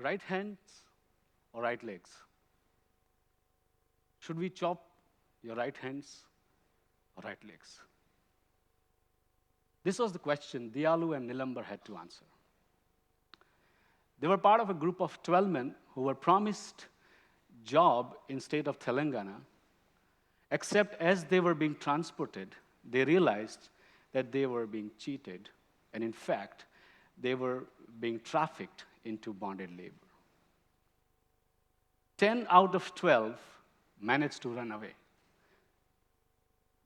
right hands or right legs? Should we chop your right hands or right legs? This was the question Diyalu and Nilambar had to answer. They were part of a group of 12 men who were promised job in state of Telangana, except as they were being transported, they realized that they were being cheated, and in fact, they were being trafficked into bonded labor. 10 out of 12 managed to run away.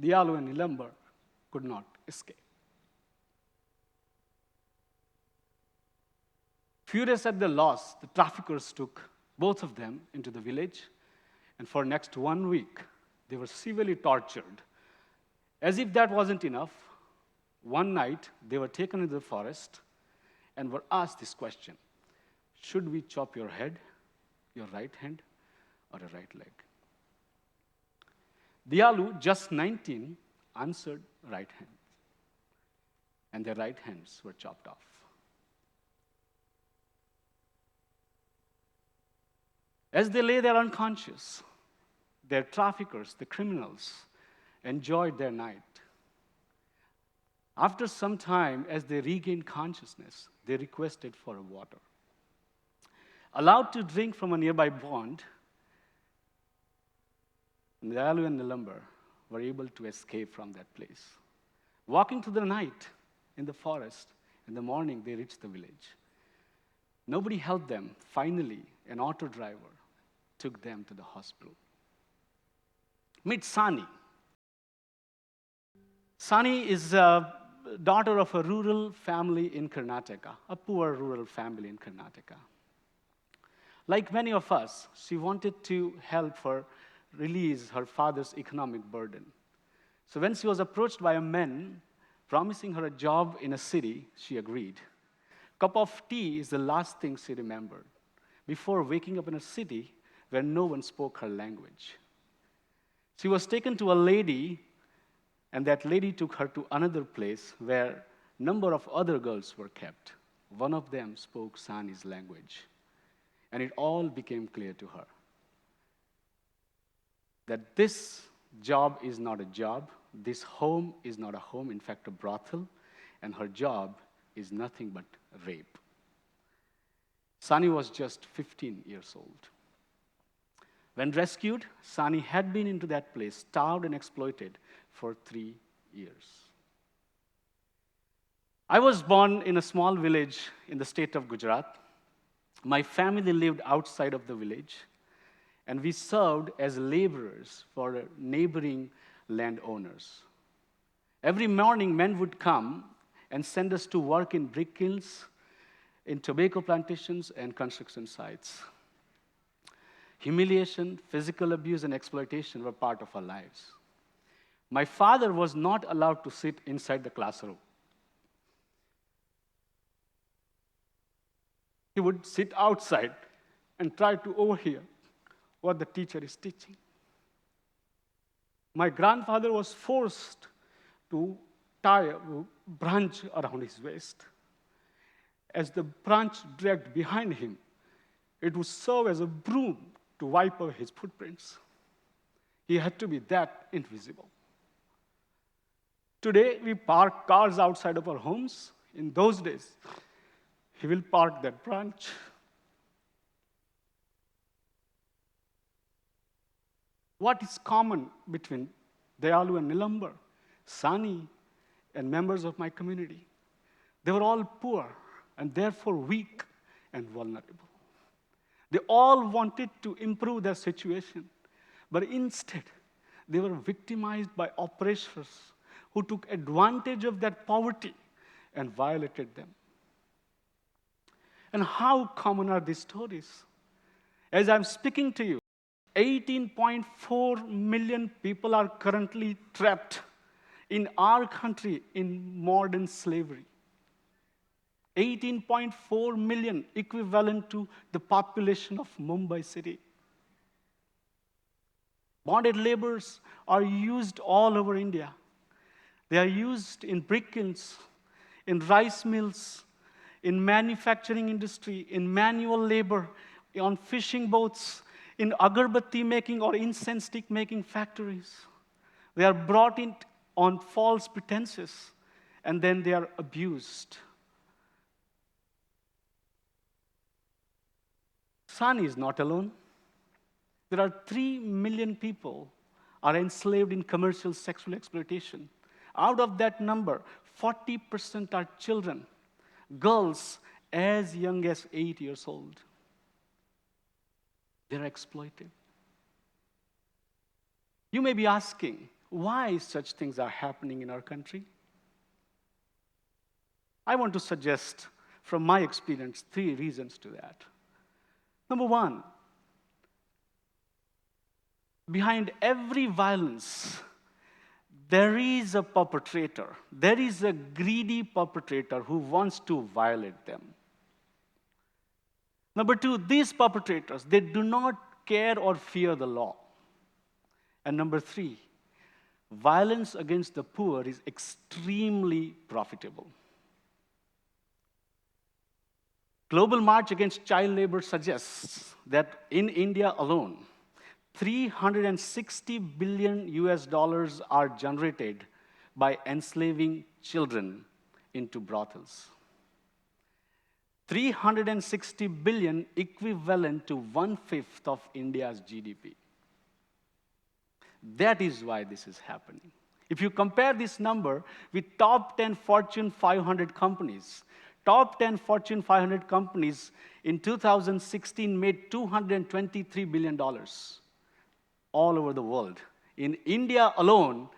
Diyalu and Nilambar could not escape. Furious at the loss, the traffickers took both of them into the village, and for next 1 week, they were severely tortured. As if that wasn't enough, one night, they were taken into the forest and were asked this question: should we chop your head, your right hand, or a right leg? Diyalu, just 19, answered right hand, and their right hands were chopped off. As they lay there unconscious, their traffickers, the criminals, enjoyed their night. After some time, as they regained consciousness, they requested for water. Allowed to drink from a nearby pond, Diyalu and Nilambar were able to escape from that place. Walking through the night in the forest, in the morning they reached the village. Nobody helped them. Finally, an auto driver took them to the hospital. Meet Sani. Sani is a daughter of a rural family in Karnataka, a poor rural family in Karnataka. Like many of us, she wanted to help her release her father's economic burden. So when she was approached by a man promising her a job in a city, she agreed. Cup of tea is the last thing she remembered before waking up in a city where no one spoke her language. She was taken to a lady, and that lady took her to another place where a number of other girls were kept. One of them spoke Sani's language, and it all became clear to her that this job is not a job, this home is not a home, in fact, a brothel, and her job is nothing but rape. Sani was just 15 years old. When rescued, Sani had been into that place, starved and exploited for 3 years. I was born in a small village in the state of Gujarat. My family lived outside of the village, and we served as laborers for neighboring landowners. Every morning, men would come and send us to work in brick kilns, in tobacco plantations, and construction sites. Humiliation, physical abuse, and exploitation were part of our lives. My father was not allowed to sit inside the classroom. He would sit outside and try to overhear what the teacher is teaching. My grandfather was forced to tie a branch around his waist. As the branch dragged behind him, it would serve as a broom to wipe away his footprints. He had to be that invisible. Today, we park cars outside of our homes. In those days, he will park that branch. What is common between Diyalu and Nilambar, Sani, and members of my community? They were all poor and therefore weak and vulnerable. They all wanted to improve their situation, but instead, they were victimized by oppressors who took advantage of that poverty and violated them. And how common are these stories? As I'm speaking to you, 18.4 million people are currently trapped in our country in modern slavery. 18.4 million, equivalent to the population of Mumbai city. Bonded laborers are used all over India. They are used in brick kilns, in rice mills, in manufacturing industry, in manual labor, on fishing boats, in agarbatti making or incense stick making factories. They are brought in on false pretenses, and then they are abused. Sani is not alone. There are 3 million people are enslaved in commercial sexual exploitation. Out of that number, 40% are children, girls as young as 8 years old. They're exploited. You may be asking, why such things are happening in our country? I want to suggest, from my experience, 3 reasons to that. Number 1, behind every violence, there is a perpetrator. There is a greedy perpetrator who wants to violate them. Number 2, these perpetrators, they do not care or fear the law. And number 3, violence against the poor is extremely profitable. Global March Against Child Labor suggests that in India alone, $360 billion are generated by enslaving children into brothels. 360 billion equivalent to 1/5 of India's GDP. That is why this is happening. If you compare this number with top 10 Fortune 500 companies, top 10 Fortune 500 companies in 2016 made $223 billion all over the world. In India alone,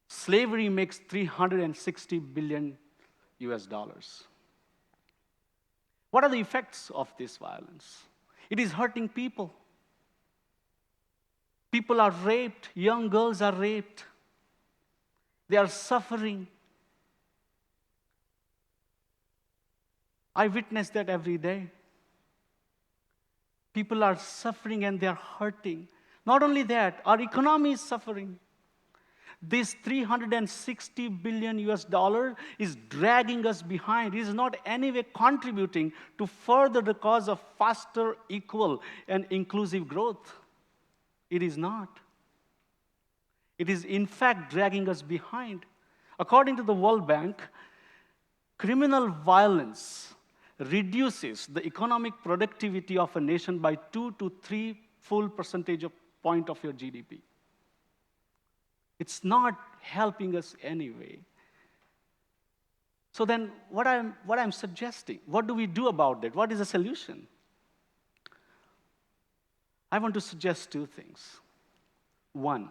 slavery makes $360 billion. What are the effects of this violence? It is hurting people. People are raped, young girls are raped. They are suffering. I witness that every day. People are suffering and they are hurting. Not only that, our economy is suffering. This $360 billion is dragging us behind. It is not anyway contributing to further the cause of faster, equal, and inclusive growth. It is not. It is in fact dragging us behind. According to the World Bank, criminal violence reduces the economic productivity of a nation by 2 to 3 full percentage point of your GDP. It's not helping us anyway. So then what I'm suggesting, what do we do about that? What is the solution? I want to suggest 2 things. 1,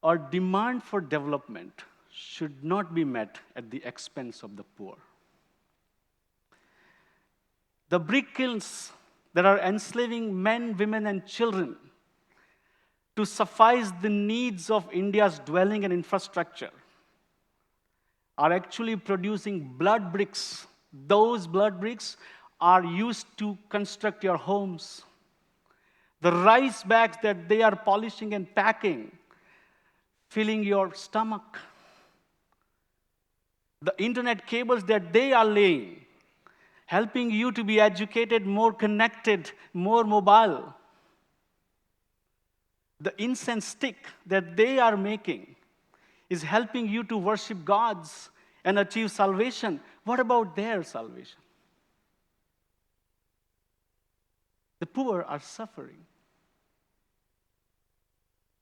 our demand for development should not be met at the expense of the poor. The brick kilns that are enslaving men, women, and children to suffice the needs of India's dwelling and infrastructure are actually producing blood bricks. Those blood bricks are used to construct your homes. The rice bags that they are polishing and packing, filling your stomach. The internet cables that they are laying, helping you to be educated, more connected, more mobile. The incense stick that they are making is helping you to worship gods and achieve salvation. What about their salvation? The poor are suffering.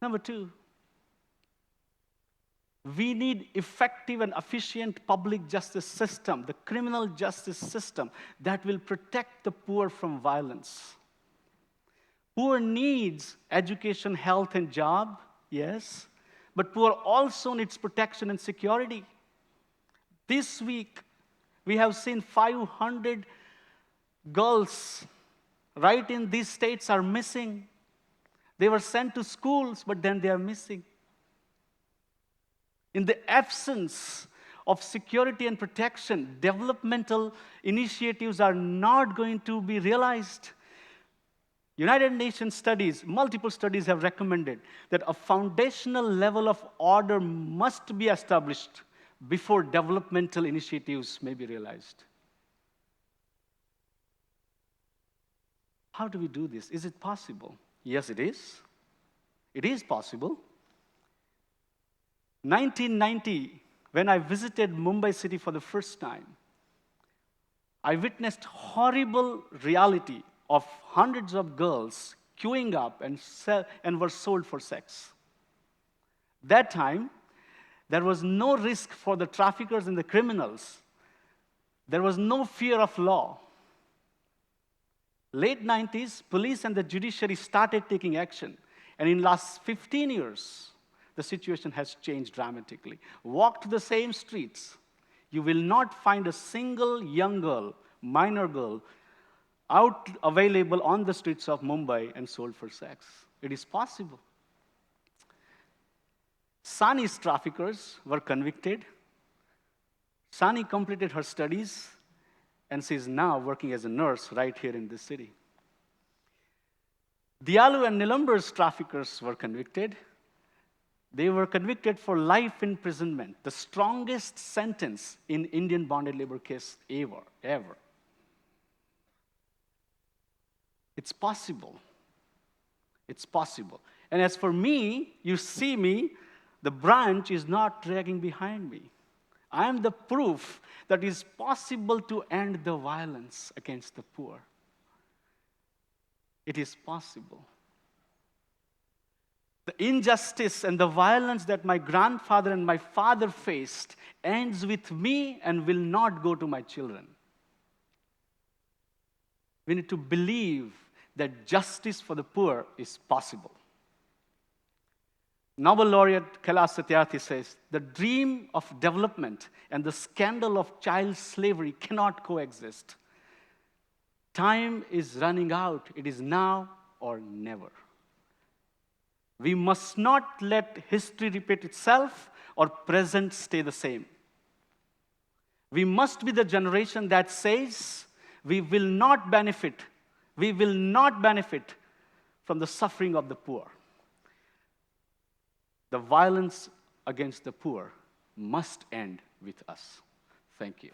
Number 2, we need effective and efficient public justice system, the criminal justice system that will protect the poor from violence. Poor needs education, health, and job, yes, but poor also needs protection and security. This week, we have seen 500 girls right in these states are missing. They were sent to schools, but then they are missing. In the absence of security and protection, developmental initiatives are not going to be realized. United Nations studies, multiple studies have recommended that a foundational level of order must be established before developmental initiatives may be realized. How do we do this? Is it possible? Yes, it is. It is possible. 1990, when I visited Mumbai city for the first time, I witnessed horrible reality of hundreds of girls queuing up and were sold for sex. That time, there was no risk for the traffickers and the criminals. There was no fear of law. Late 90s, police and the judiciary started taking action. And in the last 15 years, the situation has changed dramatically. Walk to the same streets. You will not find a single young girl, minor girl, out available on the streets of Mumbai and sold for sex. It is possible. Sani's traffickers were convicted. Sani completed her studies, and she is now working as a nurse right here in this city. Dialu and Nilamber's traffickers were convicted. They were convicted for life imprisonment, the strongest sentence in Indian bonded labor case ever. It's possible. It's possible. And as for me, you see me, the branch is not dragging behind me. I am the proof that it is possible to end the violence against the poor. It is possible. The injustice and the violence that my grandfather and my father faced ends with me and will not go to my children. We need to believe that justice for the poor is possible. Nobel laureate Kailash Satyarthi says, the dream of development and the scandal of child slavery cannot coexist. Time is running out. It is now or never. We must not let history repeat itself or present stay the same. We must be the generation that says we will not benefit from the suffering of the poor. The violence against the poor must end with us. Thank you.